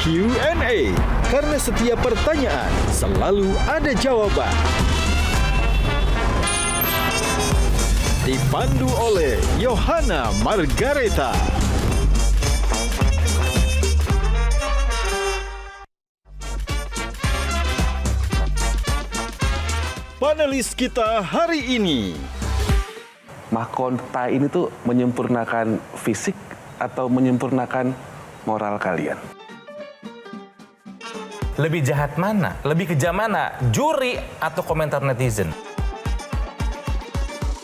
Q&A. Karena setiap pertanyaan selalu ada jawaban. Dipandu oleh Yohana Margareta. Panelis kita hari ini. Mahkota ini tuh menyempurnakan fisik atau menyempurnakan moral kalian? Lebih jahat mana? Lebih kejam mana? Juri atau komentar netizen?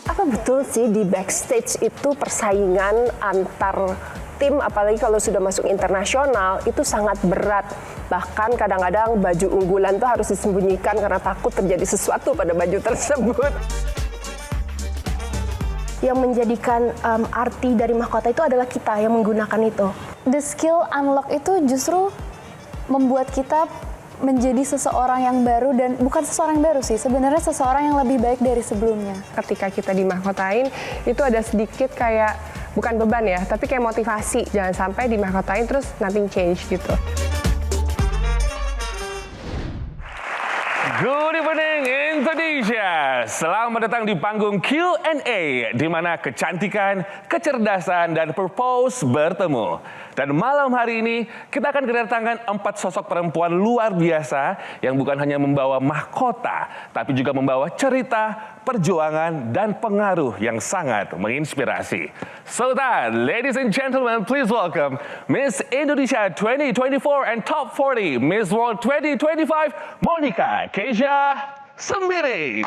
Apa betul sih di backstage itu persaingan antar tim, apalagi kalau sudah masuk internasional, itu sangat berat. Bahkan kadang-kadang baju unggulan tuh harus disembunyikan karena takut terjadi sesuatu pada baju tersebut. Yang menjadikan arti dari mahkota itu adalah kita yang menggunakan itu. The skill unlock itu justru membuat kita menjadi seseorang yang baru, dan bukan seseorang yang baru sih, sebenarnya seseorang yang lebih baik dari sebelumnya. Ketika kita dimahkotain, itu ada sedikit kayak, bukan beban ya, tapi kayak motivasi. Jangan sampai dimahkotain terus nothing change gitu. Good evening Indonesia. Selamat datang di panggung Q&A, di mana kecantikan, kecerdasan, dan purpose bertemu. Dan malam hari ini kita akan kedatangan 4 sosok perempuan luar biasa yang bukan hanya membawa mahkota, tapi juga membawa cerita, perjuangan, dan pengaruh yang sangat menginspirasi. So that, ladies and gentlemen, please welcome Miss Indonesia 2024 and Top 40, Miss World 2025, Monica Keisha Sembiring.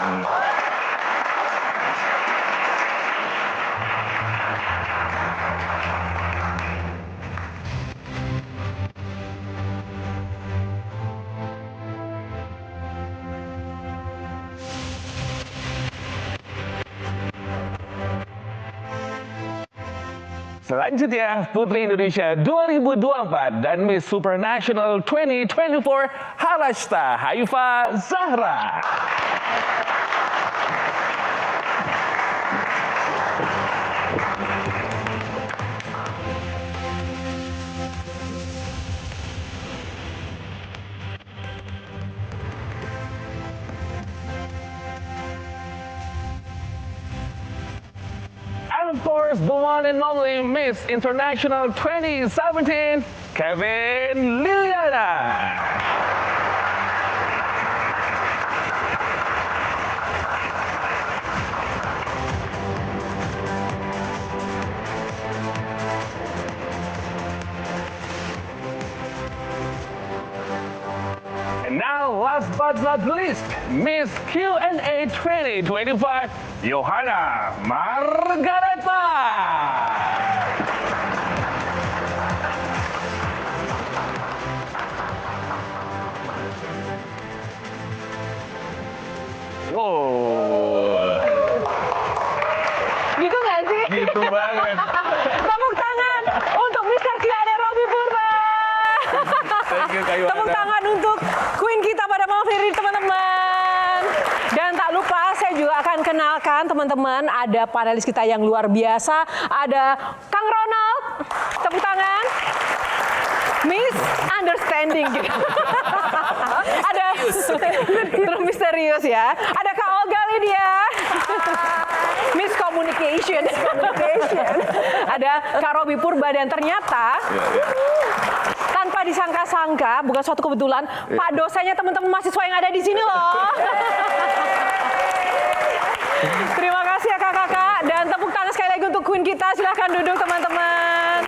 Selanjutnya, Putri Indonesia 2024 dan Miss Supernational 2024, Harashta Haifa Zahra. And of course, the one and only Miss International 2017, Kevin Liliana. And now, last but not least, Miss Q&A 2025, Yohana Margareta. Oh, Gitu nggak sih? gitu banget. Tepuk tangan untuk Mr. Q&A Robby Purba. Thank you, Kak Yohana. Tepuk tangan untuk Queen kita pada malam hari ini, teman-teman. Dan tak lupa saya juga akan kenalkan teman-teman, ada panelis kita yang luar biasa. Ada Kang Ronald, tepuk tangan. Miss Understanding gitu. Ada terus misterius ya. Ada Kak Olga Lydia. Miss Communication. Ada Kak Robby Purba, dan ternyata tanpa disangka-sangka, bukan suatu kebetulan, Pak dosennya teman-teman mahasiswa yang ada di sini loh. Terima kasih ya kakak-kakak, dan tepuk tangan sekali lagi untuk Queen kita. Silahkan duduk teman-teman.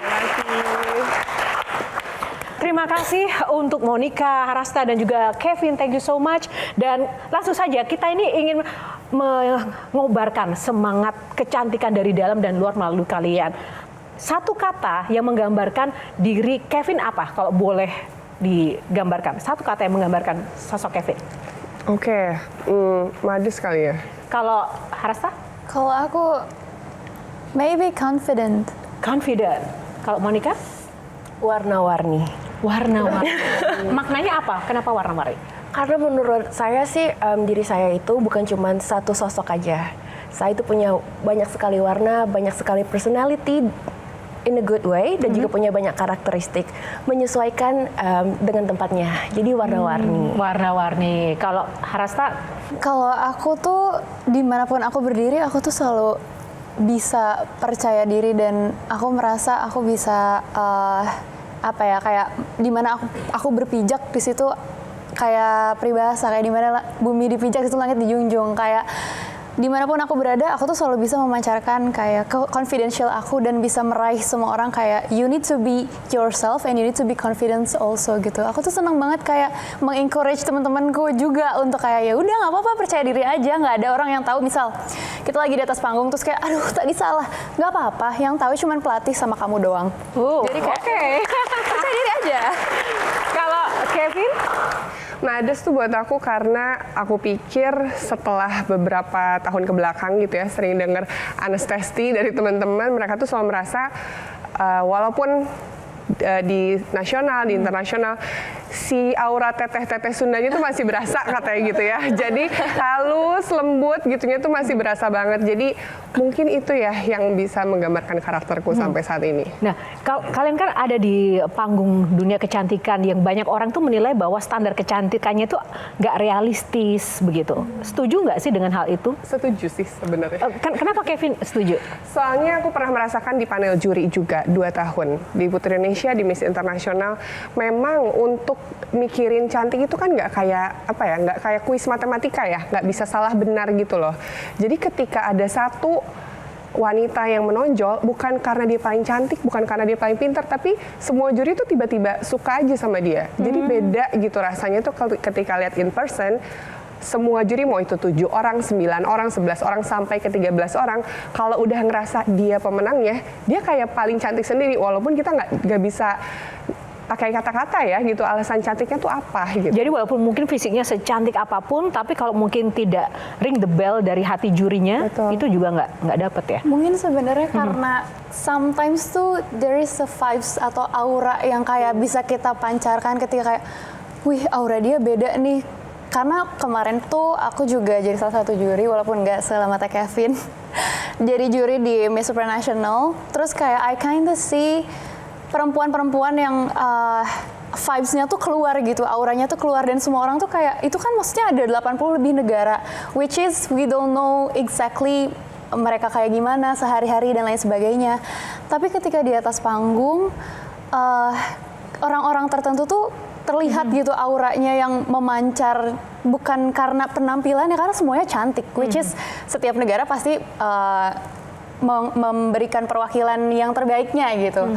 Terima kasih untuk Monica, Harashta, dan juga Kevin. Thank you so much. Dan langsung saja, kita ini ingin mengobarkan semangat kecantikan dari dalam dan luar melalui kalian. Satu kata yang menggambarkan diri Kevin apa? Kalau boleh digambarkan. Satu kata yang menggambarkan sosok Kevin. Oke, Madis kali ya. Kalau Harashta? Kalau aku, maybe confident. Confident. Kalau Monica? Warna-warni. Warna-warni. Maknanya apa? Kenapa warna-warni? Karena menurut saya sih diri saya itu bukan cuma satu sosok aja. Saya itu punya banyak sekali warna, banyak sekali personality in a good way dan juga punya banyak karakteristik, menyesuaikan dengan tempatnya. Jadi warna-warni. Warna-warni. Kalau Harasta, Kalau aku tuh dimanapun aku berdiri, aku tuh selalu bisa percaya diri dan aku merasa aku bisa kayak dimana aku berpijak di situ kayak peribahasa, kayak dimana bumi dipijak itu langit dijunjung, kayak dimanapun aku berada, aku tuh selalu bisa memancarkan kayak confidential aku dan bisa meraih semua orang kayak you need to be yourself and you need to be confident also gitu. Aku tuh senang banget kayak mengencourage teman-temanku juga untuk kayak ya udah nggak apa-apa, percaya diri aja, nggak ada orang yang tahu. Misal kita lagi di atas panggung terus kayak aduh tadi salah, nggak apa-apa, yang tahu cuman pelatih sama kamu doang. Jadi kayak percaya diri aja. kalau Kevin, Mades tuh buat aku karena aku pikir setelah beberapa tahun ke belakang gitu ya, sering dengar anestesi dari teman-teman, mereka tuh selalu merasa walaupun di nasional, di internasional, si aura teteh-teteh Sundanya tuh masih berasa katanya gitu ya. Jadi halus, lembut gitunya tuh masih berasa banget. Jadi mungkin itu ya yang bisa menggambarkan karakterku sampai saat ini. nah kalian kan ada di panggung dunia kecantikan yang banyak orang tuh menilai bahwa standar kecantikannya tuh nggak realistis begitu. Setuju nggak sih dengan hal itu? Setuju sih sebenarnya. Kenapa Kevin setuju? Soalnya aku pernah merasakan di panel juri juga 2 tahun di Putri Indonesia, di Miss Internasional. Memang untuk mikirin cantik itu kan nggak kayak nggak kayak kuis matematika ya, nggak bisa salah benar gitu loh. Jadi ketika ada satu wanita yang menonjol, bukan karena dia paling cantik, bukan karena dia paling pintar, tapi semua juri tuh tiba-tiba suka aja sama dia. Jadi beda gitu rasanya tuh ketika lihat in person. Semua juri, mau itu 7 orang, 9 orang, 11 orang, sampai ke 13 orang, kalau udah ngerasa dia pemenangnya, dia kayak paling cantik sendiri, walaupun kita nggak bisa pakai kata-kata ya gitu, alasan cantiknya tuh apa gitu. Jadi walaupun mungkin fisiknya secantik apapun, tapi kalau mungkin tidak ring the bell dari hati jurinya, Betul. itu juga nggak dapet ya. Mungkin sebenarnya karena sometimes tuh there is a vibes atau aura yang kayak bisa kita pancarkan ketika kayak, wih aura dia beda nih. Karena kemarin tuh aku juga jadi salah satu juri, walaupun nggak selama Kevin. Jadi juri di Miss Supranational, terus kayak I kinda see perempuan-perempuan yang vibes-nya tuh keluar gitu, auranya tuh keluar, dan semua orang tuh kayak, itu kan maksudnya ada 80 lebih negara, which is we don't know exactly mereka kayak gimana sehari-hari dan lain sebagainya. Tapi ketika di atas panggung, orang-orang tertentu tuh terlihat gitu auranya yang memancar, bukan karena penampilannya, karena semuanya cantik, which is setiap negara pasti memberikan perwakilan yang terbaiknya gitu.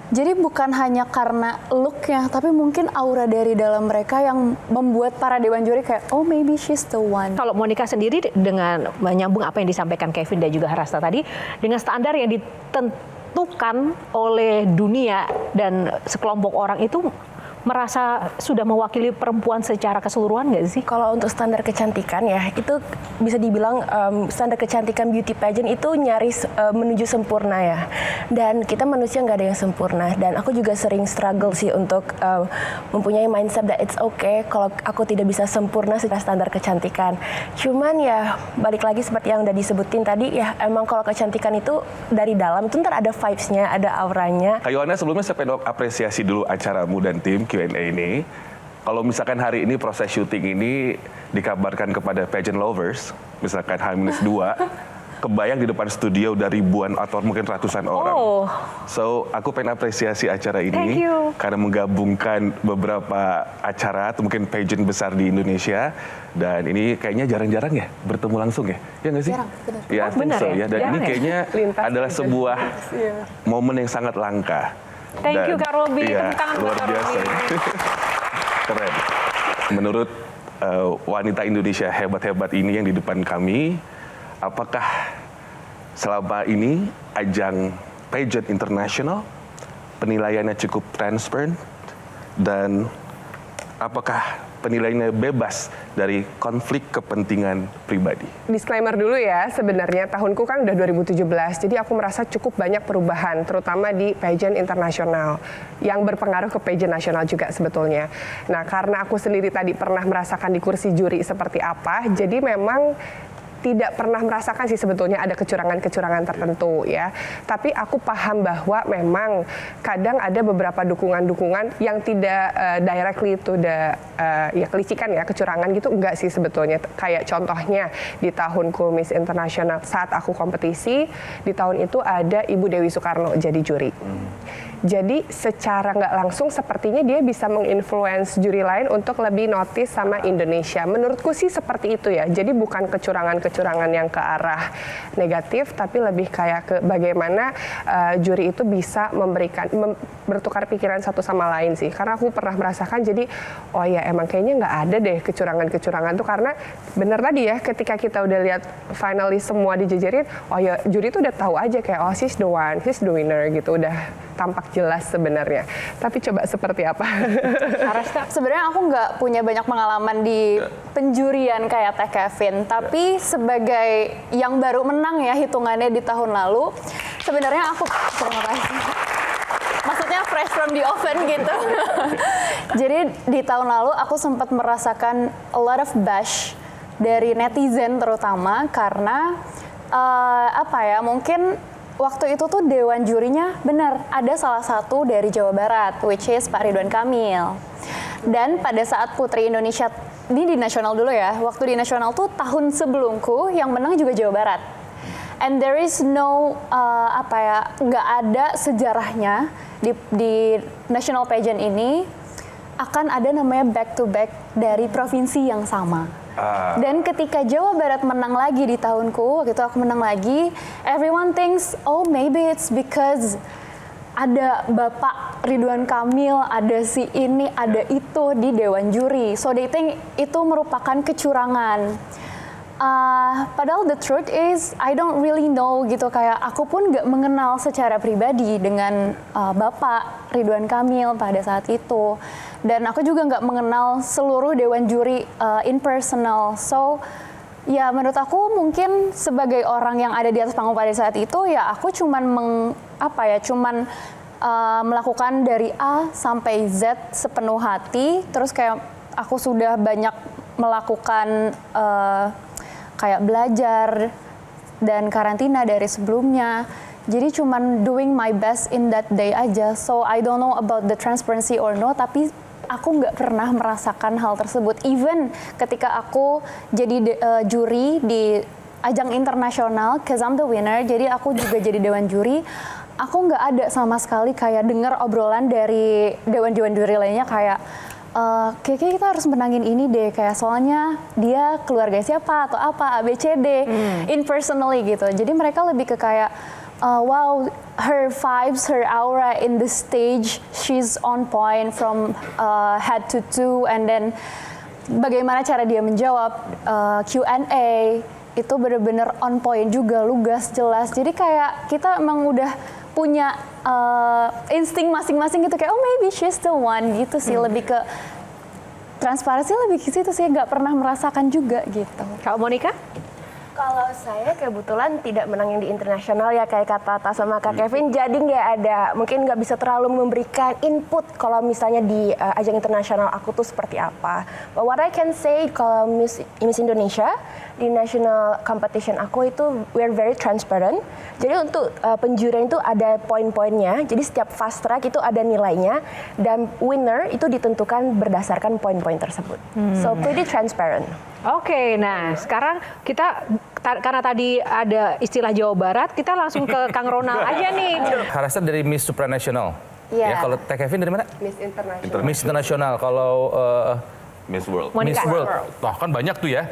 Jadi bukan hanya karena look-nya, tapi mungkin aura dari dalam mereka yang membuat para dewan juri kayak, oh maybe she's the one. Kalau Monica sendiri dengan menyambung apa yang disampaikan Kevin dan juga Harasta tadi, dengan standar yang ditentukan oleh dunia dan sekelompok orang itu, merasa sudah mewakili perempuan secara keseluruhan nggak sih? Kalau untuk standar kecantikan ya, itu bisa dibilang standar kecantikan beauty pageant itu nyaris menuju sempurna ya. Dan kita manusia nggak ada yang sempurna. Dan aku juga sering struggle sih untuk mempunyai mindset that it's okay kalau aku tidak bisa sempurna secara standar kecantikan. Cuman ya balik lagi seperti yang udah disebutin tadi ya, emang kalau kecantikan itu dari dalam itu ntar ada vibes-nya, ada auranya. Kak Yohana, sebelumnya saya pengen apresiasi dulu acaramu dan tim Q&A ini. Kalau misalkan hari ini proses syuting ini dikabarkan kepada pageant lovers, misalkan H-2, kebayang di depan studio udah ribuan atau mungkin ratusan orang. So, aku pengen apresiasi acara ini karena menggabungkan beberapa acara atau mungkin pageant besar di Indonesia, dan ini kayaknya jarang-jarang ya bertemu langsung ya? Ya nggak sih? Jarang, benar. Ya, I think so ya. Dan ini kayaknya adalah pageant. sebuah momen yang sangat langka. Thank you Kak Robi, Iya, tepuk tangan buat luar Kak biasa. Robi. Keren. Menurut wanita Indonesia hebat-hebat ini yang di depan kami, apakah selama ini ajang pageant internasional penilaiannya cukup transparent, dan apakah penilaiannya bebas dari konflik kepentingan pribadi? Disclaimer dulu ya, sebenarnya tahunku kan udah 2017, jadi aku merasa cukup banyak perubahan, terutama di pageant internasional, yang berpengaruh ke pageant nasional juga sebetulnya. Nah, karena aku sendiri tadi pernah merasakan di kursi juri seperti apa, jadi memang tidak pernah merasakan sih sebetulnya ada kecurangan-kecurangan tertentu ya. Tapi aku paham bahwa memang kadang ada beberapa dukungan-dukungan yang tidak directly to the ya kelicikan ya, kecurangan gitu enggak sih sebetulnya. Kayak contohnya di tahunku Miss International saat aku kompetisi, di tahun itu ada Ibu Dewi Soekarno jadi juri. Jadi secara nggak langsung sepertinya dia bisa menginfluence juri lain untuk lebih notice sama Indonesia. Menurutku sih seperti itu ya. Jadi bukan kecurangan-kecurangan yang ke arah negatif, tapi lebih kayak ke bagaimana juri itu bisa bertukar pikiran satu sama lain sih. Karena aku pernah merasakan jadi, oh ya emang kayaknya nggak ada deh kecurangan-kecurangan tuh. Karena bener tadi ya ketika kita udah lihat finalis semua dijejerin, oh ya juri itu udah tahu aja kayak, oh she's the one, she's the winner gitu. Udah tampak jelas sebenarnya. Tapi coba seperti apa? Sebenarnya aku nggak punya banyak pengalaman di penjurian kayak Teh Kevin, tapi sebagai yang baru menang ya hitungannya di tahun lalu, sebenarnya aku terima kasih. Maksudnya fresh from the oven gitu. Jadi di tahun lalu aku sempat merasakan a lot of bash dari netizen terutama karena apa ya, mungkin waktu itu tuh dewan jurinya benar ada salah satu dari Jawa Barat, which is Pak Ridwan Kamil. Dan pada saat Putri Indonesia, ini di nasional dulu ya, waktu di nasional tuh tahun sebelumku yang menang juga Jawa Barat. And there is no apa ya, nggak ada sejarahnya di national pageant ini akan ada namanya back to back dari provinsi yang sama. Dan ketika Jawa Barat menang lagi di tahunku, waktu itu aku menang lagi, everyone thinks, oh maybe it's because ada Bapak Ridwan Kamil, ada si ini, ada itu di Dewan Juri. So they think itu merupakan kecurangan. Padahal the truth is, I don't really know gitu, kayak aku pun gak mengenal secara pribadi dengan Bapak Ridwan Kamil pada saat itu. Dan aku juga nggak mengenal seluruh dewan juri in personal. So, ya menurut aku mungkin sebagai orang yang ada di atas panggung pada saat itu, ya aku cuman melakukan dari A sampai Z sepenuh hati. Terus kayak aku sudah banyak melakukan kayak belajar dan karantina dari sebelumnya. Jadi cuman doing my best in that day aja. So I don't know about the transparency or no, tapi aku nggak pernah merasakan hal tersebut. Even ketika aku jadi juri di ajang internasional, cause I'm the winner, jadi aku juga jadi dewan juri, aku nggak ada sama sekali kayak dengar obrolan dari dewan-dewan juri lainnya kayak, kayaknya kita harus menangin ini deh, kayak soalnya dia keluarga siapa atau apa, ABCD, impersonally gitu. Jadi mereka lebih ke kayak, wow, her vibes, her aura in the stage, she's on point from head to toe, and then bagaimana cara dia menjawab Q&A itu benar-benar on point juga, lugas, jelas. Jadi kayak kita emang udah punya insting masing-masing gitu, kayak oh maybe she's the one gitu sih, lebih ke transparansi, lebih ke situ sih, nggak pernah merasakan juga gitu. Kak Monica? Kalau saya kebetulan tidak menang yang di internasional ya, kayak kata Tata sama Kak Kevin, jadi nggak ada, mungkin nggak bisa terlalu memberikan input kalau misalnya di ajang internasional aku tuh seperti apa. But what I can say kalau Miss Indonesia di national competition aku itu we're very transparent. Jadi untuk penjurian itu ada poin-poinnya, jadi setiap fast track itu ada nilainya dan winner itu ditentukan berdasarkan poin-poin tersebut. So pretty transparent. Oke, nah sekarang kita karena tadi ada istilah Jawa Barat, kita langsung ke Kang Ronald aja nih. Harasa dari Miss Supranational. Iya. Ya, kalau Teh Kevin dari mana? Miss International. Miss International. Kalau Miss World. Miss World. Wah, kan banyak tuh ya.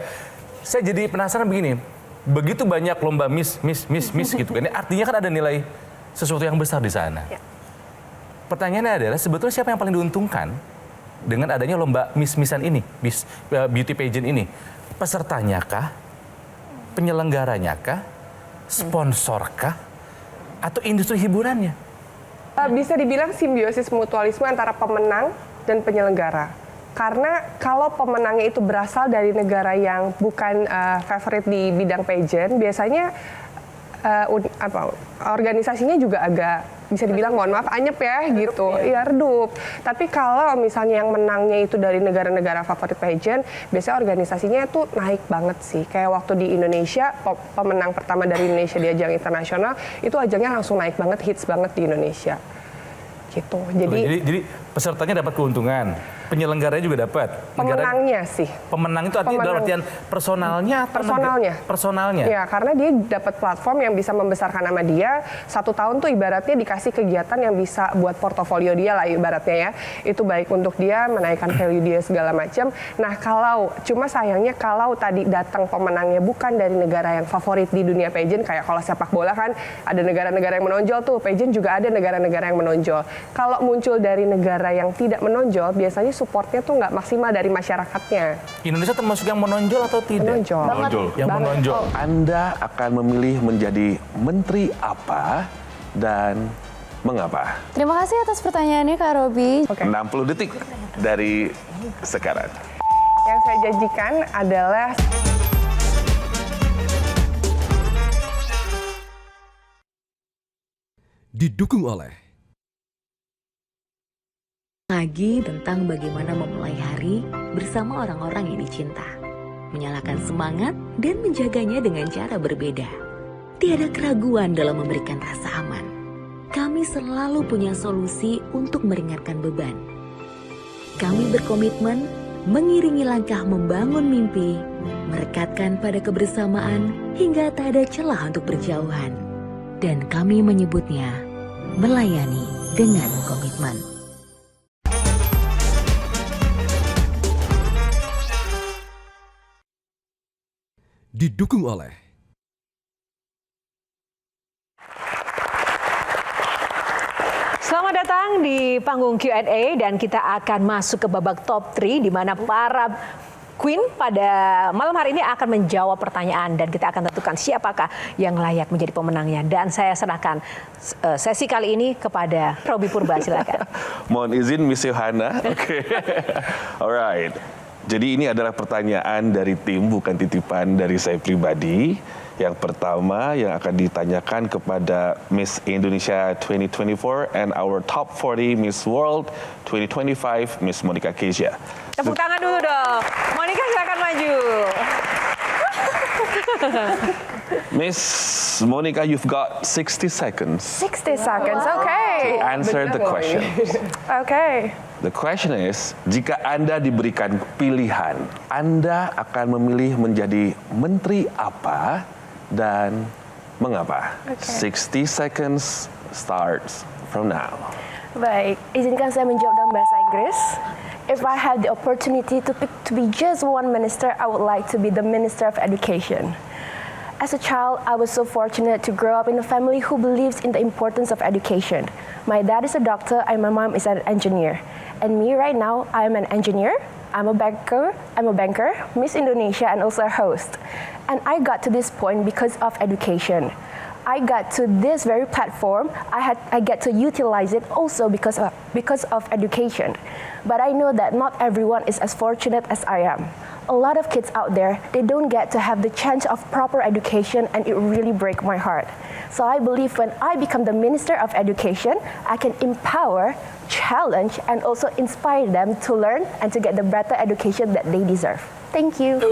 Saya jadi penasaran begini. Begitu banyak lomba Miss gitu kan. Artinya kan ada nilai sesuatu yang besar di sana. Ya. Pertanyaannya adalah sebetulnya siapa yang paling diuntungkan dengan adanya lomba Miss-Missan ini, Miss Beauty Pageant ini? Pesertanya kah? Penyelenggaranya kah? Sponsor kah? Atau industri hiburannya? Bisa dibilang simbiosis mutualisme antara pemenang dan penyelenggara. Karena kalau pemenangnya itu berasal dari negara yang bukan favorit di bidang pageant, biasanya organisasinya juga agak bisa dibilang mohon maaf anyep ya gitu. Iya redup. Tapi kalau misalnya yang menangnya itu dari negara-negara favorit pageant, biasanya organisasinya itu naik banget sih. Kayak waktu di Indonesia, pemenang pertama dari Indonesia di ajang internasional, itu ajangnya langsung naik banget, hits banget di Indonesia. Gitu. Jadi pesertanya dapat keuntungan, penyelenggaranya juga dapat. Pemenangnya sih. Pemenang itu artinya dalam artian personalnya atau personalnya. Ya, karena dia dapat platform yang bisa membesarkan nama dia. 1 tahun tuh ibaratnya dikasih kegiatan yang bisa buat portofolio dia lah ibaratnya ya. Itu baik untuk dia menaikkan value dia segala macam. Nah, cuma sayangnya kalau tadi datang pemenangnya bukan dari negara yang favorit di dunia pageant, kayak kalau sepak bola kan ada negara-negara yang menonjol tuh, pageant juga ada negara-negara yang menonjol. Kalau muncul dari negara yang tidak menonjol, biasanya supportnya tuh nggak maksimal dari masyarakatnya. Indonesia termasuk yang menonjol atau tidak? Menonjol. Yang menonjol. Anda akan memilih menjadi menteri apa dan mengapa? Terima kasih atas pertanyaannya Kak Robi. 60 detik dari sekarang. Yang saya janjikan adalah Didukung oleh Lagi tentang bagaimana memulai hari bersama orang-orang yang dicinta, menyalakan semangat dan menjaganya dengan cara berbeda. Tiada keraguan dalam memberikan rasa aman. Kami selalu punya solusi untuk meringankan beban. Kami berkomitmen mengiringi langkah membangun mimpi, merekatkan pada kebersamaan hingga tak ada celah untuk berjauhan. Dan kami menyebutnya melayani dengan komitmen. didukung oleh Selamat datang di panggung Q&A dan kita akan masuk ke babak top 3 di mana para Queen pada malam hari ini akan menjawab pertanyaan dan kita akan tentukan siapakah yang layak menjadi pemenangnya. Dan saya serahkan sesi kali ini kepada Robi Purba, silakan. Mohon izin Miss Yohana. Oke. Alright. Jadi ini adalah pertanyaan dari tim, bukan titipan dari saya pribadi. Yang pertama yang akan ditanyakan kepada Miss Indonesia 2024 and our top 40 Miss World 2025, Miss Monica Kezia. Tepuk tangan dulu dong. Monica silakan maju. Miss Monica, you've got 60 seconds 60 seconds, okay. to answer the question. Okay. The question is, jika Anda diberikan pilihan, Anda akan memilih menjadi menteri apa dan mengapa? 60 seconds starts from now. Baik, izinkan saya menjawab dalam bahasa Inggris. If I had the opportunity to pick to be just one minister, I would like to be the Minister of Education. As a child, I was so fortunate to grow up in a family who believes in the importance of education. My dad is a doctor and my mom is an engineer. And me right now, I'm an engineer, I'm a banker, Miss Indonesia and also a host. And I got to this point because of education. I got to this very platform, I get to utilize it also because of education. But I know that not everyone is as fortunate as I am. A lot of kids out there, they don't get to have the chance of proper education and it really breaks my heart. So I believe when I become the Minister of Education, I can empower, challenge, and also inspire them to learn and to get the better education that they deserve. Thank you.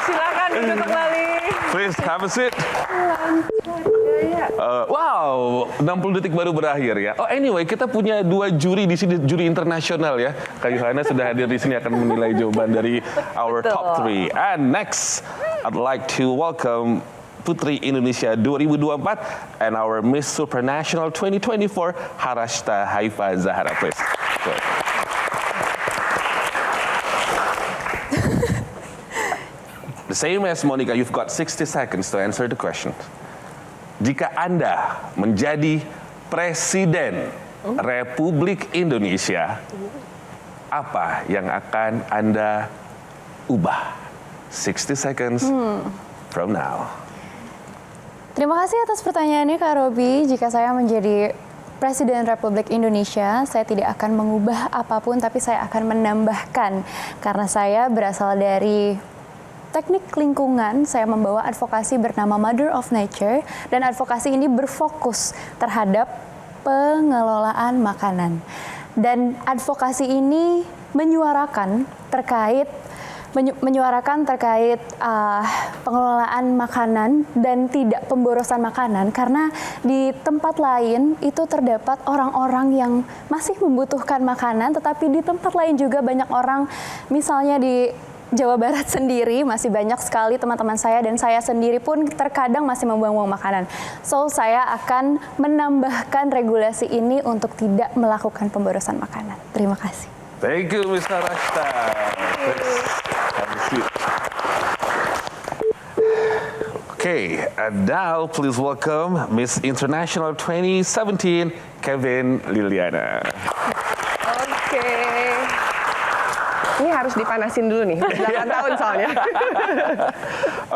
Silakan duduk kembali. Please have a seat. Wow, 60 detik baru berakhir ya. Oh anyway, kita punya 2 juri di sini, juri internasional ya. Kak Yohana sudah hadir di sini akan menilai jawaban dari our top 3. And next, I'd like to welcome Putri Indonesia 2024 and our Miss Supranational 2024, Harashta Haifa Zahara, please. Go. The same as Monica, you've got 60 seconds to answer the question. Jika Anda menjadi Presiden Republik Indonesia, apa yang akan Anda ubah? 60 seconds from now. Terima kasih atas pertanyaannya Kak Robi. Jika saya menjadi Presiden Republik Indonesia, saya tidak akan mengubah apapun, tapi saya akan menambahkan. Karena saya berasal dari teknik lingkungan, saya membawa advokasi bernama Mother of Nature, dan advokasi ini berfokus terhadap pengelolaan makanan. Dan advokasi ini menyuarakan terkait pengelolaan makanan dan tidak pemborosan makanan, karena di tempat lain itu terdapat orang-orang yang masih membutuhkan makanan, tetapi di tempat lain juga banyak orang, misalnya di Jawa Barat sendiri masih banyak sekali teman-teman saya dan saya sendiri pun terkadang masih membuang-buang makanan. So saya akan menambahkan regulasi ini untuk tidak melakukan pemborosan makanan. Terima kasih. Thank you, Mr. Rashta. Okay, and now please welcome Miss International 2017, Kevin Liliana. Oke. Ini harus dipanasin dulu nih, 8 tahun soalnya.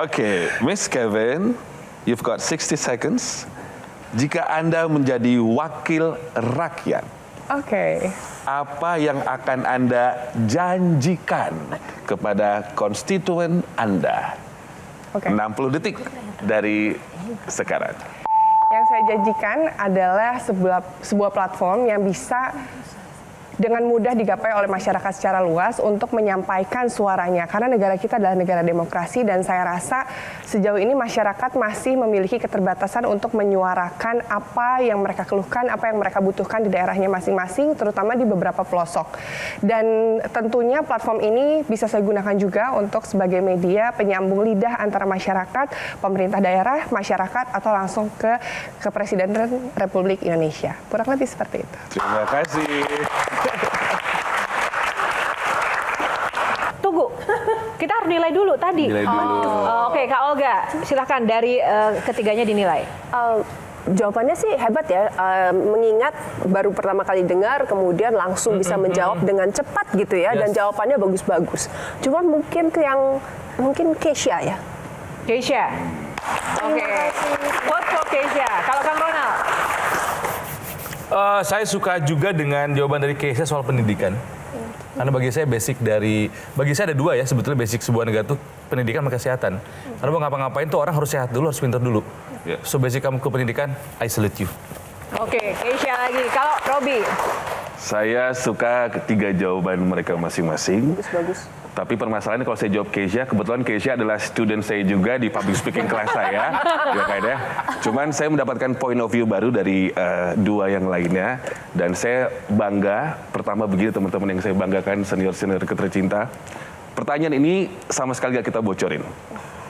Okay, Miss Kevin, you've got 60 seconds. Jika Anda menjadi wakil rakyat, Oke. apa yang akan Anda janjikan kepada konstituen Anda? Oke. 60 detik dari sekarang. Yang saya janjikan adalah sebuah platform yang bisa dengan mudah digapai oleh masyarakat secara luas untuk menyampaikan suaranya. Karena negara kita adalah negara demokrasi dan saya rasa sejauh ini masyarakat masih memiliki keterbatasan untuk menyuarakan apa yang mereka keluhkan, apa yang mereka butuhkan di daerahnya masing-masing, terutama di beberapa pelosok. Dan tentunya platform ini bisa saya gunakan juga untuk sebagai media penyambung lidah antara masyarakat, pemerintah daerah, masyarakat, atau langsung ke Presiden Republik Indonesia. Kurang lebih seperti itu. Terima kasih. Tunggu, kita harus nilai dulu tadi. Nilai dulu. Oke, Kak Olga, silahkan dari ketiganya dinilai. Jawabannya sih hebat ya, mengingat baru pertama kali dengar, kemudian langsung bisa menjawab dengan cepat gitu ya, dan jawabannya bagus-bagus. Cuma mungkin Keisha ya. Keisha. Oke. Vote for Keisha. Kalau Kang Ronald? Saya suka juga dengan jawaban dari Keisha soal pendidikan. Karena bagi saya bagi saya ada dua ya sebetulnya basic sebuah negara tuh pendidikan sama kesehatan. Karena mau ngapa-ngapain tuh orang harus sehat dulu, harus pintar dulu. Yeah. So basic kamu ke pendidikan, I salute you. Oke, Keisha lagi. Kalau Robi? Saya suka ketiga jawaban mereka masing-masing. Bagus. Tapi permasalahannya kalau saya jawab Keisha, kebetulan Keisha adalah student saya juga di public speaking kelas saya. Ya kayaknya. Cuman saya mendapatkan point of view baru dari dua yang lainnya. Dan saya bangga, pertama begini teman-teman yang saya banggakan, senior-senior tercinta. Pertanyaan ini sama sekali gak kita bocorin.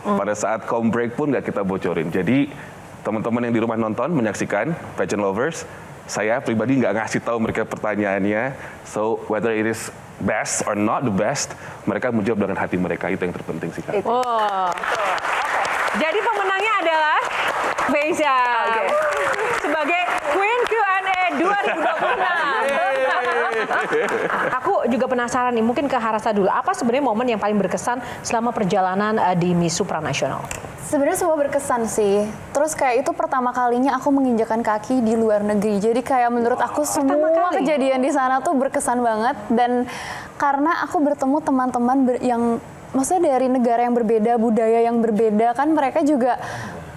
Pada saat home break pun gak kita bocorin. Jadi teman-teman yang di rumah nonton, menyaksikan, pageant lovers, saya pribadi nggak ngasih tahu mereka pertanyaannya. So whether it is best or not the best, mereka menjawab dengan hati mereka, itu yang terpenting sih Kak. Oh. Jadi pemenangnya adalah Keisha. Sebagai Queen Q&A 2026. Aku juga penasaran nih, mungkin ke Harasa dulu. Apa sebenarnya momen yang paling berkesan selama perjalanan di Miss Supranasional? Sebenarnya semua berkesan sih. Terus kayak itu pertama kalinya aku menginjakan kaki di luar negeri. Jadi kayak menurut aku semua kejadian di sana tuh berkesan banget. Dan karena aku bertemu teman-teman yang maksudnya dari negara yang berbeda, budaya yang berbeda, kan mereka juga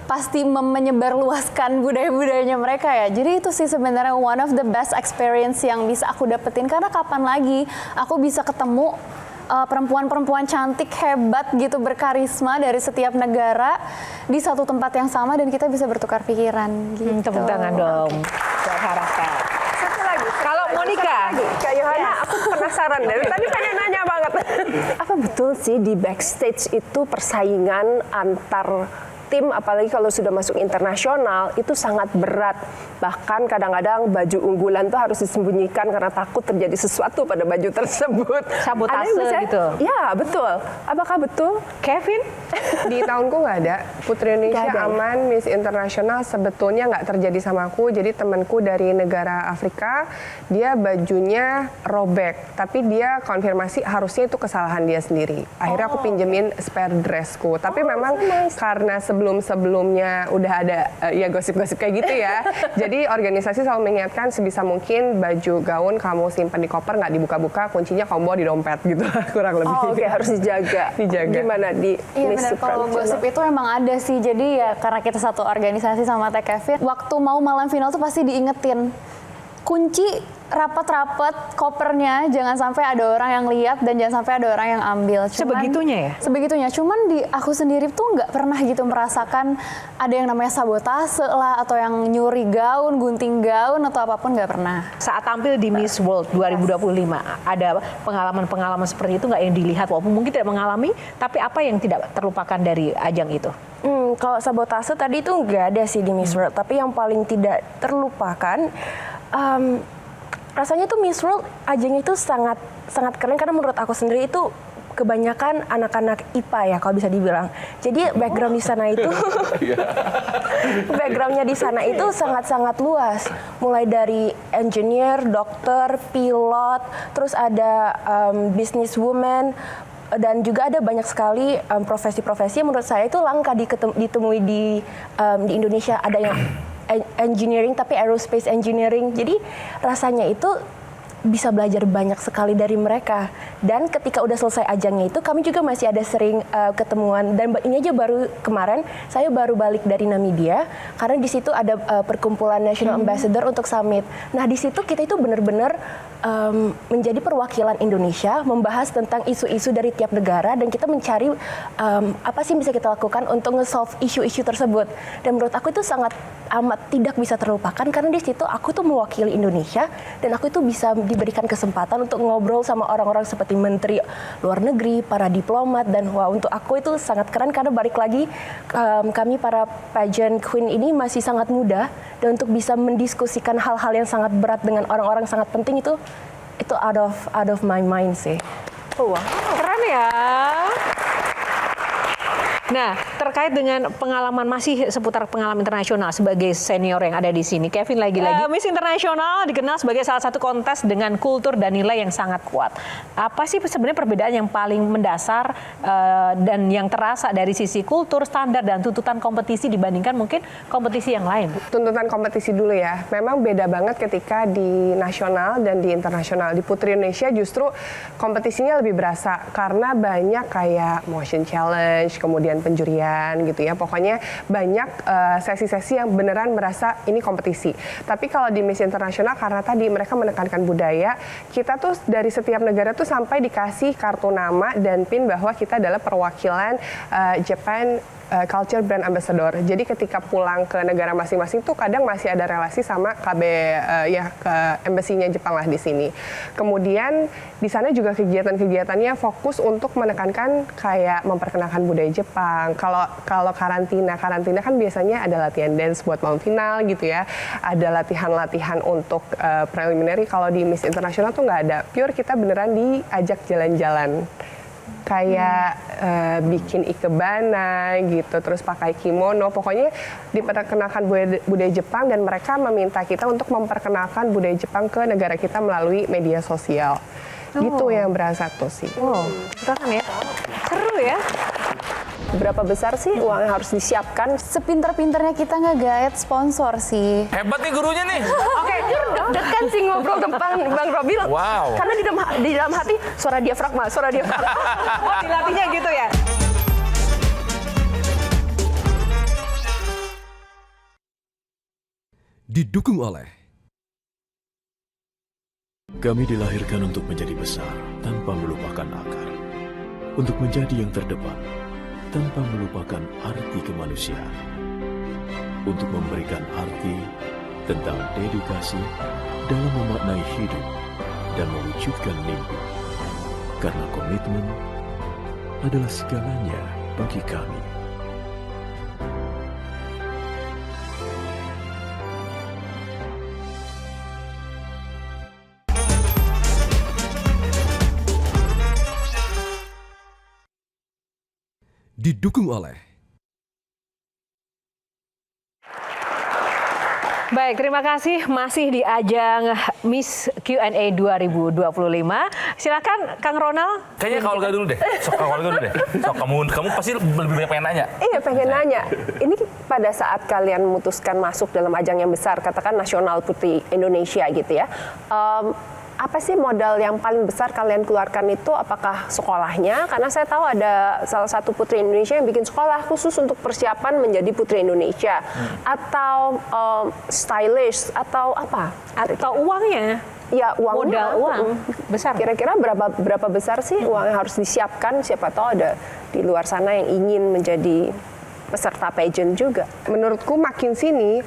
pasti menyebarluaskan budaya-budayanya mereka ya. Jadi itu sih sebenarnya one of the best experience yang bisa aku dapetin. Karena kapan lagi aku bisa ketemu perempuan-perempuan cantik, hebat gitu, berkarisma dari setiap negara di satu tempat yang sama dan kita bisa bertukar pikiran gitu. Tepuk tangan dong buat Harasa. Satu lagi. Kalau Monica, Kak Yohana, aku penasaran dari tadi pengen nanya banget. Apa betul sih di backstage itu persaingan antar tim, apalagi kalau sudah masuk internasional, itu sangat berat. Bahkan kadang-kadang baju unggulan tuh harus disembunyikan karena takut terjadi sesuatu pada baju tersebut. Sabotase gitu. Ya, betul. Apakah betul? Kevin? Di tahunku nggak ada. Putri Indonesia Nggak ada, ya? aman, Miss Internasional sebetulnya nggak terjadi sama aku. Jadi temanku dari negara Afrika, dia bajunya robek. Tapi dia konfirmasi harusnya itu kesalahan dia sendiri. Akhirnya aku pinjemin spare dressku. Tapi memang karena sebelum-sebelumnya udah ada ya gosip-gosip kayak gitu ya. Jadi organisasi selalu mengingatkan sebisa mungkin baju gaun kamu simpan di koper, nggak dibuka-buka, kuncinya kamu bawa di dompet gitu kurang lebih. Oh, oke, harus dijaga. Gimana di Iya Miss benar, kalau Supranational? gosip itu emang ada sih. Jadi ya karena kita satu organisasi sama Teh Kevin, waktu mau malam final tuh pasti diingetin. Kunci rapat-rapat kopernya, jangan sampai ada orang yang lihat dan jangan sampai ada orang yang ambil. Sebegitunya ya? Sebegitunya. Cuman di aku sendiri tuh nggak pernah gitu merasakan ada yang namanya sabotase lah, atau yang nyuri gaun, gunting gaun, atau apapun, nggak pernah. Saat tampil di Miss World 2025, ada pengalaman-pengalaman seperti itu nggak yang dilihat? Walaupun mungkin tidak mengalami, tapi apa yang tidak terlupakan dari ajang itu? Kalau sabotase tadi itu nggak ada sih di Miss World, tapi yang paling tidak terlupakan, rasanya tuh Miss World ajangnya itu sangat keren karena menurut aku sendiri itu kebanyakan anak-anak IPA ya kalau bisa dibilang. Jadi background di sana itu backgroundnya di sana itu sangat luas. Mulai dari engineer, dokter, pilot, terus ada businesswoman, dan juga ada banyak sekali profesi-profesi yang menurut saya itu langka ditemui di Indonesia. Ada yang engineering tapi aerospace engineering. Jadi rasanya itu bisa belajar banyak sekali dari mereka. Dan ketika udah selesai ajangnya itu kami juga masih ada sering ketemuan. Dan ini aja baru kemarin saya baru balik dari Namibia karena di situ ada perkumpulan National Ambassador untuk summit. Nah di situ kita itu benar-benar menjadi perwakilan Indonesia, membahas tentang isu-isu dari tiap negara dan kita mencari apa sih bisa kita lakukan untuk nge-solve isu-isu tersebut. Dan menurut aku itu sangat amat tidak bisa terlupakan karena di situ aku tuh mewakili Indonesia dan aku itu bisa diberikan kesempatan untuk ngobrol sama orang-orang seperti menteri luar negeri, para diplomat, dan wah untuk aku itu sangat keren karena balik lagi kami para pageant queen ini masih sangat muda dan untuk bisa mendiskusikan hal-hal yang sangat berat dengan orang-orang sangat penting itu out of my mind sih. Wah, keren ya. Nah, terkait dengan pengalaman masih seputar pengalaman internasional sebagai senior yang ada di sini, Kevin lagi-lagi. Miss Internasional dikenal sebagai salah satu kontes dengan kultur dan nilai yang sangat kuat. Apa sih sebenarnya perbedaan yang paling mendasar dan yang terasa dari sisi kultur, standar, dan tuntutan kompetisi dibandingkan mungkin kompetisi yang lain? Tuntutan kompetisi dulu ya. Memang beda banget ketika di nasional dan di internasional. Di Putri Indonesia justru kompetisinya lebih berasa karena banyak kayak motion challenge, kemudian penjurian gitu ya. Pokoknya banyak sesi-sesi yang beneran merasa ini kompetisi. Tapi kalau di Miss Internasional karena tadi mereka menekankan budaya, kita tuh dari setiap negara tuh sampai dikasih kartu nama dan pin bahwa kita adalah perwakilan Japan Culture Brand Ambassador. Jadi ketika pulang ke negara masing-masing tuh kadang masih ada relasi sama KB ke embassy-nya Jepang lah di sini. Kemudian di sana juga kegiatan-kegiatannya fokus untuk menekankan kayak memperkenalkan budaya Jepang. Kalau karantina kan biasanya ada latihan dance buat malam final gitu ya. Ada latihan-latihan untuk preliminary. Kalau di Miss International tuh nggak ada. Pure kita beneran diajak jalan-jalan. Kayak bikin ikebana gitu, terus pakai kimono, pokoknya diperkenalkan budaya Jepang dan mereka meminta kita untuk memperkenalkan budaya Jepang ke negara kita melalui media sosial. Gitu yang berasa tuh sih. Keren ya? Seru ya? Berapa besar sih uang yang harus disiapkan? Sepinter-pinternya kita nge-guide sponsor sih. Hebat nih gurunya nih. Oke, deg-degan sih ngobrol depan Bang Robil. Wow. Karena di dalam hati suara diafragma. Oh, dilatihnya gitu ya? Didukung oleh kami dilahirkan untuk menjadi besar tanpa melupakan akar, untuk menjadi yang terdepan tanpa melupakan arti kemanusiaan, untuk memberikan arti tentang dedikasi dalam memaknai hidup dan mewujudkan mimpi, karena komitmen adalah segalanya bagi kami. Didukung oleh Baik, Baik, terima kasih. Masih di ajang Miss Q&A 2025. Silakan Kang Ronald. Kayaknya Kak Olga dulu deh. Sok Kak Olga dulu deh. Sok kamu pasti lebih banyak pengen nanya. Iya, pengen nanya. Ini pada saat kalian memutuskan masuk dalam ajang yang besar, katakan Nasional Putri Indonesia gitu ya. Apa sih modal yang paling besar kalian keluarkan itu? Apakah sekolahnya? Karena saya tahu ada salah satu putri Indonesia yang bikin sekolah khusus untuk persiapan menjadi putri Indonesia. Atau stylist, atau apa? Atau uangnya? Ya, uangnya. Modal uang besar. Kira-kira berapa besar sih uang yang harus disiapkan? Siapa tahu ada di luar sana yang ingin menjadi peserta pageant juga. Menurutku makin sini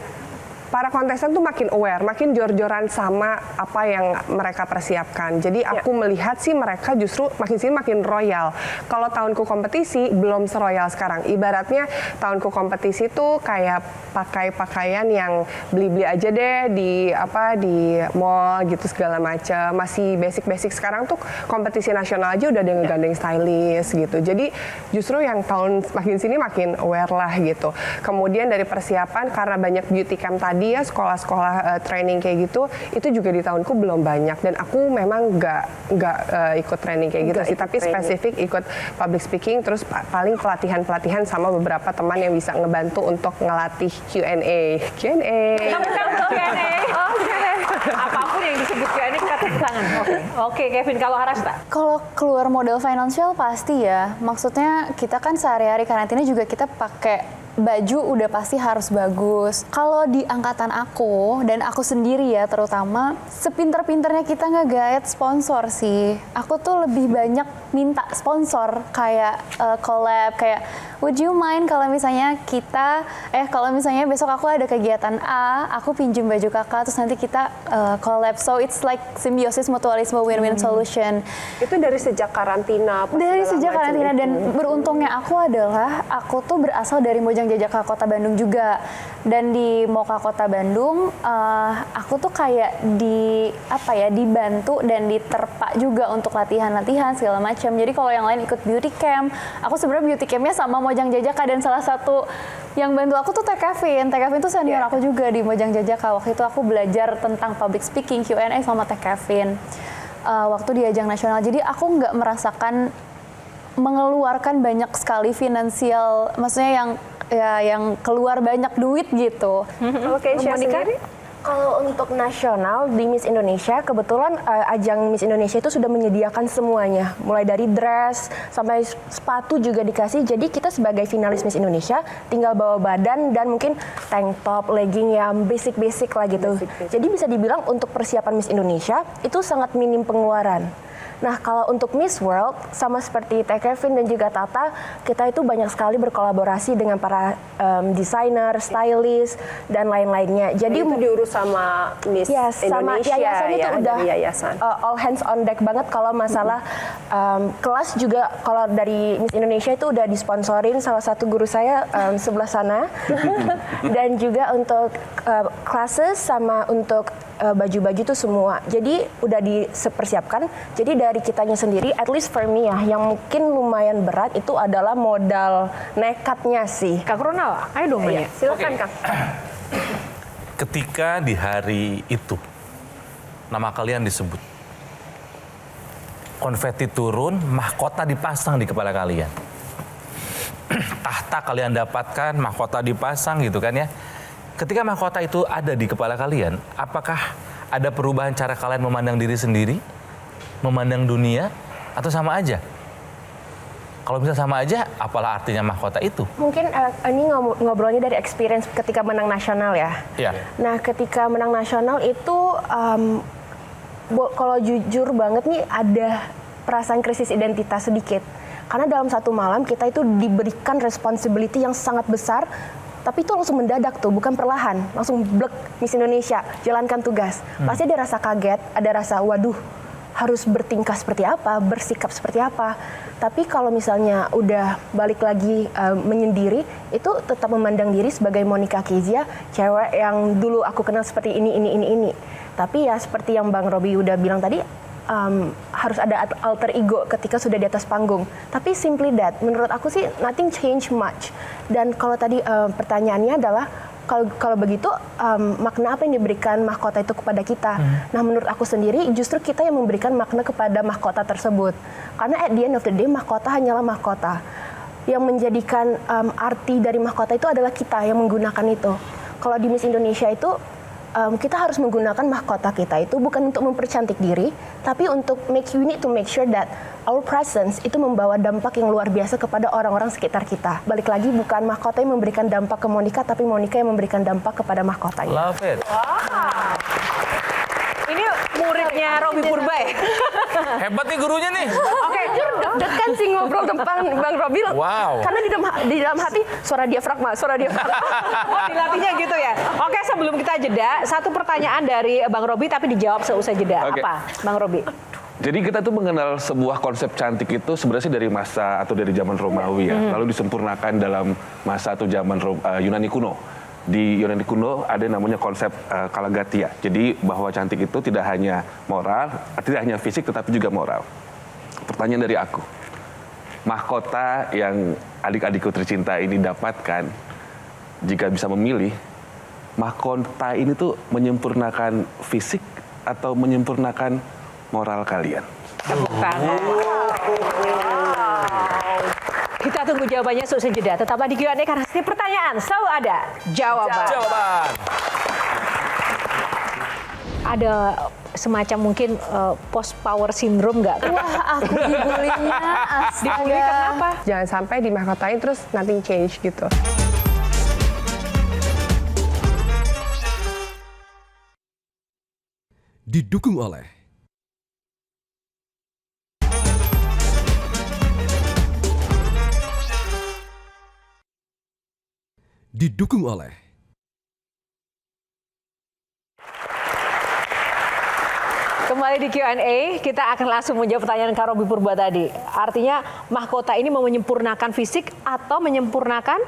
para kontestan tuh makin aware, makin jor-joran sama apa yang mereka persiapkan. Jadi aku melihat sih mereka justru makin sini makin royal. Kalau tahunku kompetisi belum seroyal sekarang. Ibaratnya tahunku kompetisi tuh kayak pakai pakaian yang beli-beli aja deh di mall gitu segala macam. Masih basic-basic. Sekarang tuh kompetisi nasional aja udah ada yang ngegandeng stylist gitu. Jadi justru yang tahun makin sini makin aware lah gitu. Kemudian dari persiapan karena banyak beauty camp tadi ya, sekolah-sekolah training kayak gitu, itu juga di tahunku belum banyak, dan aku memang nggak ikut training kayak gitu sih, tapi spesifik ikut public speaking, terus paling pelatihan sama beberapa teman yang bisa ngebantu untuk ngelatih Q&A. Apapun yang disebut Q&A kata tangan. Oke, Kevin, kalau Harasta? Kalau keluar modal finansial pasti ya. Maksudnya kita kan sehari-hari karantina juga kita pakai baju udah pasti harus bagus. Kalau di angkatan aku dan aku sendiri ya terutama, sepinter-pinternya kita nge-guide sponsor sih. Aku tuh lebih banyak minta sponsor kayak collab, kayak would you mind kalau misalnya kalau misalnya besok aku ada kegiatan A, aku pinjem baju kakak, terus nanti kita collab. So it's like symbiosis mutualisme win-win solution. Itu dari sejak karantina? Dari sejak karantina, dan beruntungnya aku adalah aku tuh berasal dari Mojang Jajaka Kota Bandung juga, dan di Moka Kota Bandung aku tuh kayak dibantu dan diterpa juga untuk latihan-latihan segala macam. Jadi kalau yang lain ikut beauty camp, aku sebenarnya beauty campnya sama Mojang Jajaka, dan salah satu yang bantu aku tuh Teh Kevin. Teh Kevin tuh senior aku juga di Mojang Jajaka. Waktu itu aku belajar tentang public speaking, Q&A sama Teh Kevin waktu di ajang nasional. Jadi aku nggak merasakan mengeluarkan banyak sekali finansial, maksudnya yang keluar banyak duit gitu. Oke, Monica? Kalau untuk nasional di Miss Indonesia, kebetulan ajang Miss Indonesia itu sudah menyediakan semuanya. Mulai dari dress sampai sepatu juga dikasih. Jadi kita sebagai finalis Miss Indonesia tinggal bawa badan dan mungkin tank top, legging yang basic-basic lah gitu. Jadi bisa dibilang untuk persiapan Miss Indonesia itu sangat minim pengeluaran. Nah, kalau untuk Miss World, sama seperti Teh Kevin dan juga Tata, kita itu banyak sekali berkolaborasi dengan para desainer, stylist, dan lain-lainnya. Jadi itu diurus sama Miss Indonesia, yayasan itu udah yayasan. All hands on deck banget kalau masalah kelas juga. Kalau dari Miss Indonesia itu udah disponsorin salah satu guru saya sebelah sana, dan juga untuk classes sama untuk baju-baju itu semua. Jadi udah dipersiapkan. Jadi dari kitanya sendiri, at least for me ya, yang mungkin lumayan berat itu adalah modal nekatnya sih. Kak Ronald, ayo dong nanya. Silakan, Kang. Ketika di hari itu nama kalian disebut, konfeti turun, mahkota dipasang di kepala kalian. Tahta kalian dapatkan, mahkota dipasang gitu kan ya. Ketika mahkota itu ada di kepala kalian, apakah ada perubahan cara kalian memandang diri sendiri, memandang dunia, atau sama aja? Kalau bisa sama aja, apalah artinya mahkota itu? Mungkin ini ngobrolnya dari experience ketika menang nasional ya. Iya. Nah, ketika menang nasional itu, kalau jujur banget nih, ada perasaan krisis identitas sedikit. Karena dalam satu malam kita itu diberikan responsibility yang sangat besar, tapi itu langsung mendadak tuh, bukan perlahan. Langsung blek, Miss Indonesia, jalankan tugas. Pasti ada rasa kaget, ada rasa waduh, harus bertingkah seperti apa, bersikap seperti apa. Tapi kalau misalnya udah balik lagi menyendiri, itu tetap memandang diri sebagai Monica Kezia, cewek yang dulu aku kenal seperti ini. Tapi ya seperti yang Bang Robi udah bilang tadi, harus ada alter ego ketika sudah di atas panggung. Tapi simply that, menurut aku sih nothing change much. Dan kalau tadi pertanyaannya adalah kalau begitu makna apa yang diberikan mahkota itu kepada kita? Nah, menurut aku sendiri justru kita yang memberikan makna kepada mahkota tersebut. Karena at the end of the day mahkota hanyalah mahkota. Yang menjadikan arti dari mahkota itu adalah kita yang menggunakan itu. Kalau di Miss Indonesia itu kita harus menggunakan mahkota kita itu bukan untuk mempercantik diri, tapi untuk we need to make sure that our presence itu membawa dampak yang luar biasa kepada orang-orang sekitar kita. Balik lagi, bukan mahkota yang memberikan dampak ke Monica, tapi Monica yang memberikan dampak kepada mahkotanya. Love it. Wow. Ini muridnya Robby Purba ya? Hebat nih gurunya nih. Oke, deg-degan sih ngobrol tentang Bang Robby. Wow. Karena di dalam hati suara diafragma. Oh, dilatihnya gitu ya. Oke, sebelum kita jeda, satu pertanyaan dari Bang Robby tapi dijawab seusai jeda. Oke. Apa, Bang Robby? Jadi kita tuh mengenal sebuah konsep cantik itu sebenarnya dari masa atau dari zaman Romawi ya, lalu disempurnakan dalam masa atau zaman Yunani kuno. Di Yunani kuno ada namanya konsep kalagatia. Jadi bahwa cantik itu tidak hanya moral, tidak hanya fisik tetapi juga moral. Pertanyaan dari aku, mahkota yang adik-adikku tercinta ini dapatkan, jika bisa memilih, mahkota ini tuh menyempurnakan fisik atau menyempurnakan moral kalian? Tepuk tangan. Kita tunggu jawabannya seusai jeda. Tetaplah di Q&A karena setiap pertanyaan selalu ada jawaban. Ada semacam mungkin post power syndrome nggak? Wah, aku dibulinya. Dibully kenapa? Jangan sampai dimahkotain terus nothing change gitu. Didukung oleh Kembali di Q&A, kita akan langsung menjawab pertanyaan Kak Robby Purba tadi. Artinya mahkota ini mau menyempurnakan fisik atau menyempurnakan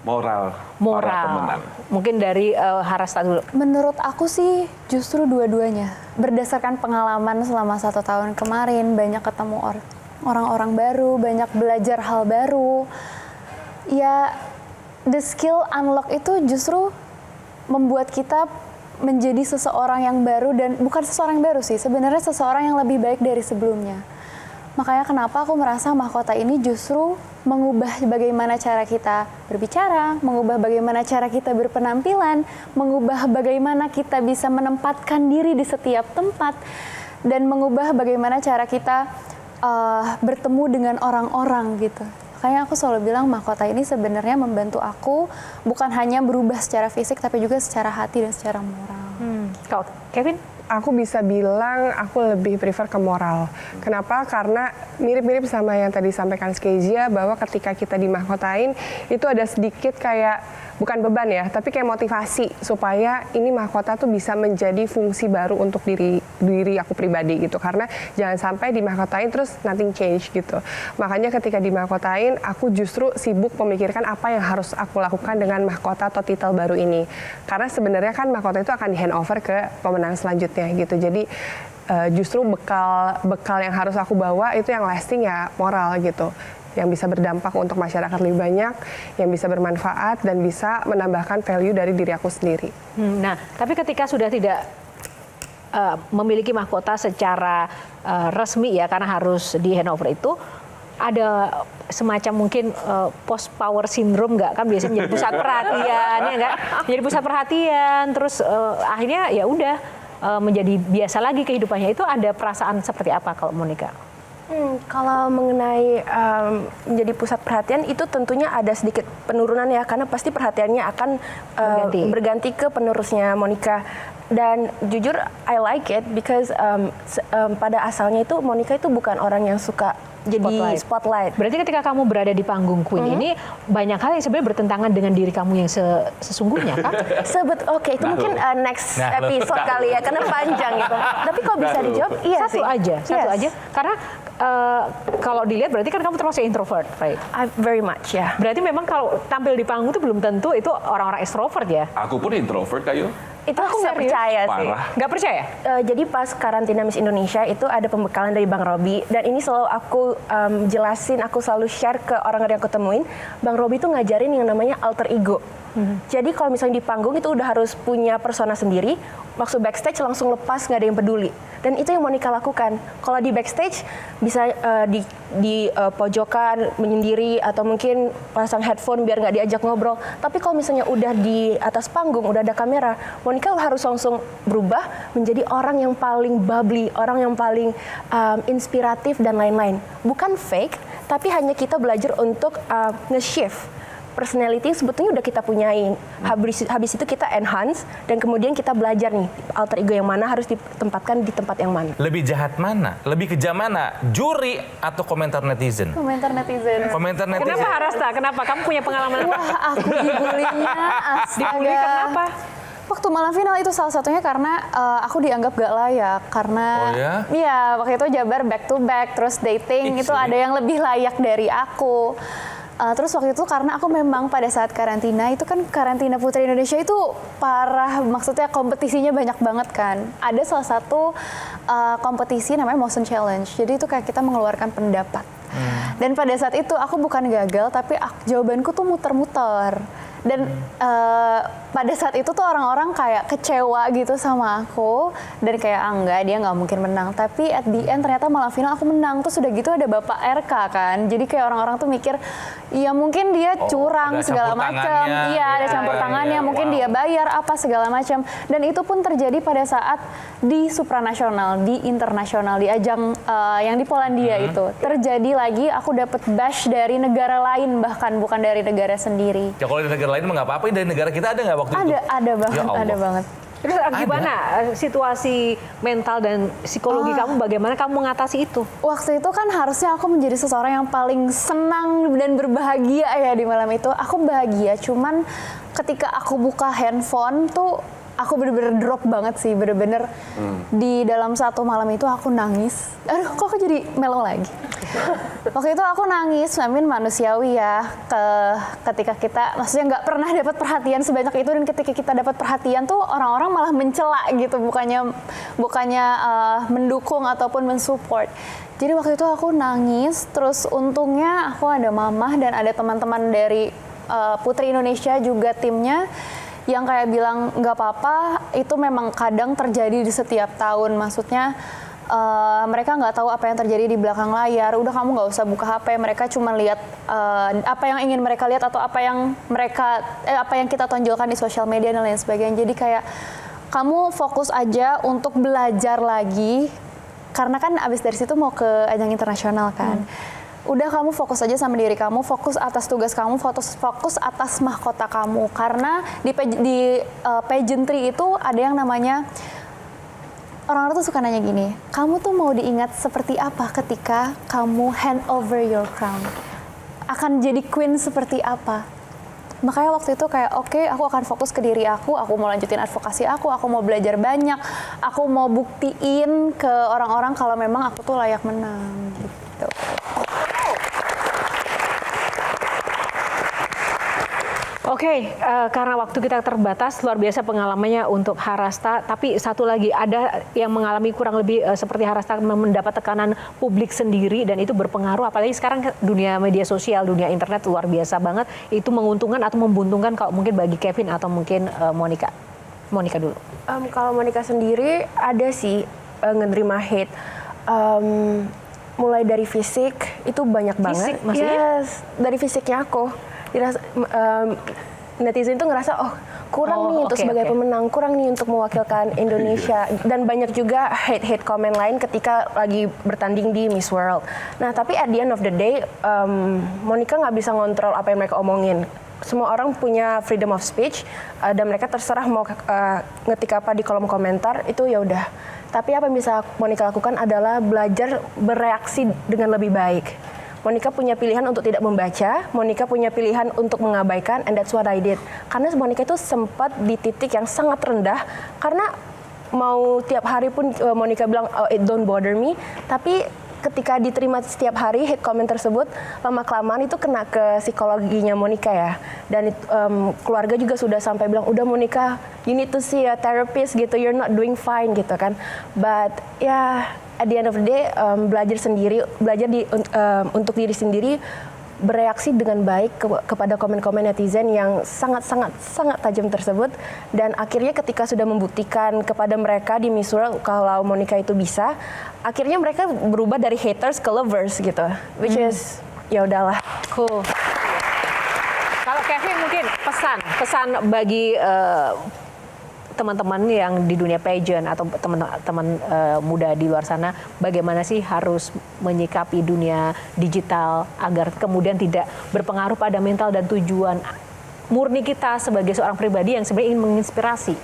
Moral. Para pemenang. Mungkin dari Harasta dulu. Menurut aku sih justru dua-duanya. Berdasarkan pengalaman selama 1 tahun kemarin, banyak ketemu orang-orang baru, banyak belajar hal baru. Ya, the skill unlock itu justru membuat kita menjadi seseorang yang baru, dan bukan seseorang yang baru sih, sebenarnya seseorang yang lebih baik dari sebelumnya. Makanya kenapa aku merasa mahkota ini justru mengubah bagaimana cara kita berbicara, mengubah bagaimana cara kita berpenampilan, mengubah bagaimana kita bisa menempatkan diri di setiap tempat, dan mengubah bagaimana cara kita bertemu dengan orang-orang gitu. Makanya aku selalu bilang mahkota ini sebenarnya membantu aku bukan hanya berubah secara fisik tapi juga secara hati dan secara moral. Kau, Kevin? Aku bisa bilang aku lebih prefer ke moral. Kenapa? Karena mirip-mirip sama yang tadi sampaikan Skezia, bahwa ketika kita dimahkotain itu ada sedikit kayak bukan beban ya, tapi kayak motivasi supaya ini mahkota tuh bisa menjadi fungsi baru untuk diri aku pribadi gitu. Karena jangan sampai dimahkotain terus nothing change gitu. Makanya ketika dimahkotain aku justru sibuk memikirkan apa yang harus aku lakukan dengan mahkota atau titel baru ini. Karena sebenarnya kan mahkota itu akan di handover ke pemenang selanjutnya gitu. Jadi justru bekal yang harus aku bawa itu yang lasting ya moral gitu, yang bisa berdampak untuk masyarakat lebih banyak, yang bisa bermanfaat dan bisa menambahkan value dari diri aku sendiri. Nah, tapi ketika sudah tidak memiliki mahkota secara resmi ya, karena harus di handover itu, ada semacam mungkin post power syndrome nggak, kan biasanya menjadi pusat perhatian ya nggak, menjadi pusat perhatian, terus akhirnya ya udah menjadi biasa lagi kehidupannya. Itu ada perasaan seperti apa kalau Monica? Kalau mengenai menjadi pusat perhatian itu tentunya ada sedikit penurunan ya, karena pasti perhatiannya akan berganti ke penerusnya Monica. Dan jujur I like it because pada asalnya itu Monica itu bukan orang yang suka jadi spotlight. Berarti ketika kamu berada di panggung Queen ini banyak hal yang sebenarnya bertentangan dengan diri kamu yang sesungguhnya kan? Oke, itu mungkin next episode kali ya, karena panjang gitu. Tapi kalau bisa dijawab, iya satu sih. aja. Karena kalau dilihat berarti kan kamu termasuk introvert, right? Very much ya. Berarti memang kalau tampil di panggung itu belum tentu itu orang-orang extrovert ya? Aku pun introvert, Kayu. Itu aku nggak percaya sih. Nggak percaya? Jadi pas karantina Miss Indonesia itu ada pembekalan dari Bang Robby, dan ini selalu aku jelasin, aku selalu share ke orang-orang yang aku temuin. Bang Robby itu ngajarin yang namanya alter ego. Jadi kalau misalnya di panggung itu udah harus punya persona sendiri, maksud backstage langsung lepas, nggak ada yang peduli. Dan itu yang Monica lakukan. Kalau di backstage bisa di pojokan menyendiri atau mungkin pasang headphone biar nggak diajak ngobrol. Tapi kalau misalnya udah di atas panggung, udah ada kamera, Monica harus langsung berubah menjadi orang yang paling bubbly, orang yang paling inspiratif dan lain-lain. Bukan fake, tapi hanya kita belajar untuk nge-shift. Personality sebetulnya udah kita punyain. Habis itu kita enhance dan kemudian kita belajar nih alter ego yang mana harus ditempatkan di tempat yang mana. Lebih jahat mana? Lebih kejam mana? Juri atau komentar netizen? Komentar netizen. Komentar netizen. Kenapa Harasta? Kenapa? Kamu punya pengalaman apa? Wah, aku dibulinya. Dibully kenapa? Waktu malam final itu salah satunya karena aku dianggap gak layak karena Oh ya? Iya, waktu itu Jabar back to back terus dating itu ada yang lebih layak dari aku. Terus waktu itu karena aku memang pada saat karantina itu kan karantina Putri Indonesia itu parah, maksudnya kompetisinya banyak banget kan. Ada salah satu kompetisi namanya Motion Challenge, jadi itu kayak kita mengeluarkan pendapat. Dan pada saat itu aku bukan gagal tapi jawabanku tuh muter-muter. Dan pada saat itu tuh orang-orang kayak kecewa gitu sama aku dan kayak enggak, dia nggak mungkin menang. Tapi at the end ternyata malam final aku menang. Terus udah gitu ada Bapak RK kan, jadi kayak orang-orang tuh mikir ya mungkin dia curang segala macam, iya ada campur tangannya, mungkin dia bayar apa segala macam. Dan itu pun terjadi pada saat di supranasional, di internasional, di ajang yang di Polandia itu terjadi lagi. Aku dapat bash dari negara lain bahkan bukan dari negara sendiri. Ya kalau di negara lain mah nggak apa-apa, dari negara kita ada nggak waktu itu? Ada banget, Ya Allah. ada banget. Terus gimana situasi mental dan psikologi kamu? Bagaimana kamu mengatasi itu? Waktu itu kan harusnya aku menjadi seseorang yang paling senang dan berbahagia ya di malam itu. Aku bahagia, cuman ketika aku buka handphone tuh aku bener-bener drop banget sih, bener-bener di dalam satu malam itu aku nangis. Aduh, kok aku jadi melo lagi. Waktu itu aku nangis, Amin manusiawi ya. Ketika kita, maksudnya nggak pernah dapat perhatian sebanyak itu dan ketika kita dapat perhatian tuh orang-orang malah mencela gitu, bukannya mendukung ataupun mensupport. Jadi waktu itu aku nangis, terus untungnya aku ada mamah dan ada teman-teman dari Putri Indonesia juga timnya yang kayak bilang nggak apa-apa, itu memang kadang terjadi di setiap tahun. Maksudnya mereka nggak tahu apa yang terjadi di belakang layar. Udah kamu nggak usah buka HP. Mereka cuma lihat apa yang ingin mereka lihat atau apa yang kita tonjolkan di sosial media dan lain sebagainya. Jadi kayak kamu fokus aja untuk belajar lagi. Karena kan abis dari situ mau ke ajang internasional kan. Udah kamu fokus aja sama diri kamu, fokus atas tugas kamu, fokus atas mahkota kamu. Karena di pageantry itu ada yang namanya, orang-orang tuh suka nanya gini, kamu tuh mau diingat seperti apa ketika kamu hand over your crown? Akan jadi queen seperti apa? Makanya waktu itu kayak oke, aku akan fokus ke diri aku mau lanjutin advokasi aku mau belajar banyak, aku mau buktiin ke orang-orang kalau memang aku tuh layak menang gitu. Oke, karena waktu kita terbatas, luar biasa pengalamannya untuk Harasta. Tapi satu lagi, ada yang mengalami kurang lebih seperti Harasta mendapat tekanan publik sendiri dan itu berpengaruh. Apalagi sekarang dunia media sosial, dunia internet luar biasa banget. Itu menguntungkan atau membuntungkan kalau mungkin bagi Kevin atau mungkin Monica. Monica dulu. Kalau Monica sendiri ada sih ngenerima hate. Mulai dari fisik, itu banyak banget. Fisik maksudnya? Yes, dari fisiknya aku. Netizen itu ngerasa kurang nih untuk sebagai pemenang, kurang nih untuk mewakilkan Indonesia, dan banyak juga hate komen lain ketika lagi bertanding di Miss World. Nah tapi at the end of the day, Monica nggak bisa ngontrol apa yang mereka omongin. Semua orang punya freedom of speech dan mereka terserah mau ngetik apa di kolom komentar, itu ya udah. Tapi apa yang bisa Monica lakukan adalah belajar bereaksi dengan lebih baik. Monica punya pilihan untuk tidak membaca, Monica punya pilihan untuk mengabaikan, and that's what I did. Karena Monica itu sempat di titik yang sangat rendah, karena mau tiap hari pun Monica bilang, it don't bother me, tapi ketika diterima setiap hari hate comment tersebut, lama-kelamaan itu kena ke psikologinya Monica ya. Dan keluarga juga sudah sampai bilang, udah Monica, you need to see a therapist gitu, you're not doing fine gitu kan. But ya, at the end of the day, belajar sendiri, untuk diri sendiri, bereaksi dengan baik kepada komen-komen netizen yang sangat tajam tersebut, dan akhirnya ketika sudah membuktikan kepada mereka di Miss World kalau Monica itu bisa, akhirnya mereka berubah dari haters ke lovers gitu, which is ya udahlah. Cool. Kalau Kevin mungkin pesan bagi teman-teman yang di dunia pageant atau teman-teman muda di luar sana, bagaimana sih harus menyikapi dunia digital agar kemudian tidak berpengaruh pada mental dan tujuan murni kita sebagai seorang pribadi yang sebenarnya ingin menginspirasi?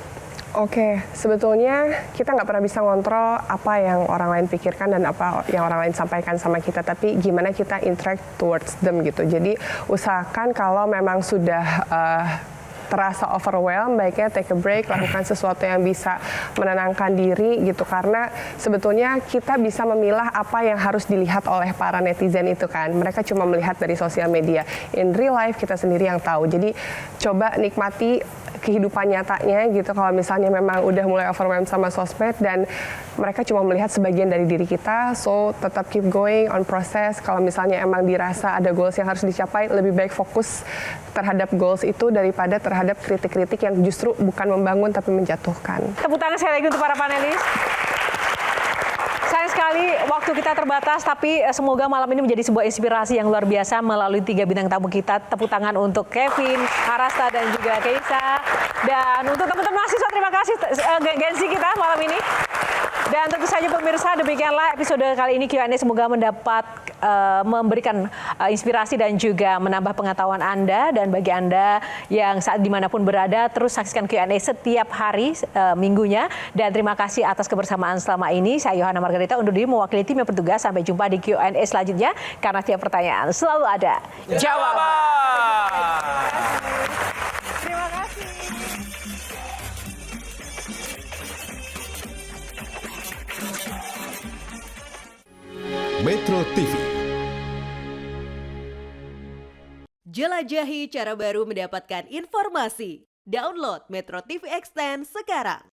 Oke, sebetulnya kita nggak pernah bisa ngontrol apa yang orang lain pikirkan dan apa yang orang lain sampaikan sama kita, tapi gimana kita interact towards them gitu. Jadi usahakan kalau memang sudah terasa overwhelmed, baiknya take a break, lakukan sesuatu yang bisa menenangkan diri gitu, karena sebetulnya kita bisa memilah apa yang harus dilihat oleh para netizen itu kan. Mereka cuma melihat dari sosial media. In real life kita sendiri yang tahu. Jadi coba nikmati kehidupan nyatanya gitu, kalau misalnya memang udah mulai overwhelmed sama sosmed dan mereka cuma melihat sebagian dari diri kita, so tetap keep going on proses. Kalau misalnya emang dirasa ada goals yang harus dicapai, lebih baik fokus terhadap goals itu daripada terhadap kritik-kritik yang justru bukan membangun tapi menjatuhkan. Tepuk tangan sekali lagi untuk para panelis. Sayang sekali waktu kita terbatas, tapi semoga malam ini menjadi sebuah inspirasi yang luar biasa melalui 3 bintang tamu kita. Tepuk tangan untuk Kevin, Arasta, dan juga Keisa. Dan untuk teman-teman mahasiswa, terima kasih gengsi kita malam ini. Dan tentu saja pemirsa, demikianlah episode kali ini Q&A. Semoga mendapat memberikan inspirasi dan juga menambah pengetahuan Anda. Dan bagi Anda yang saat dimanapun berada, terus saksikan Q&A setiap hari minggunya. Dan terima kasih atas kebersamaan selama ini. Saya Yohana Margarita undur diri mewakili tim yang bertugas. Sampai jumpa di Q&A selanjutnya, karena setiap pertanyaan selalu ada jawaban. Terima kasih. Metro TV. Jelajahi cara baru mendapatkan informasi. Download Metro TV Extend sekarang.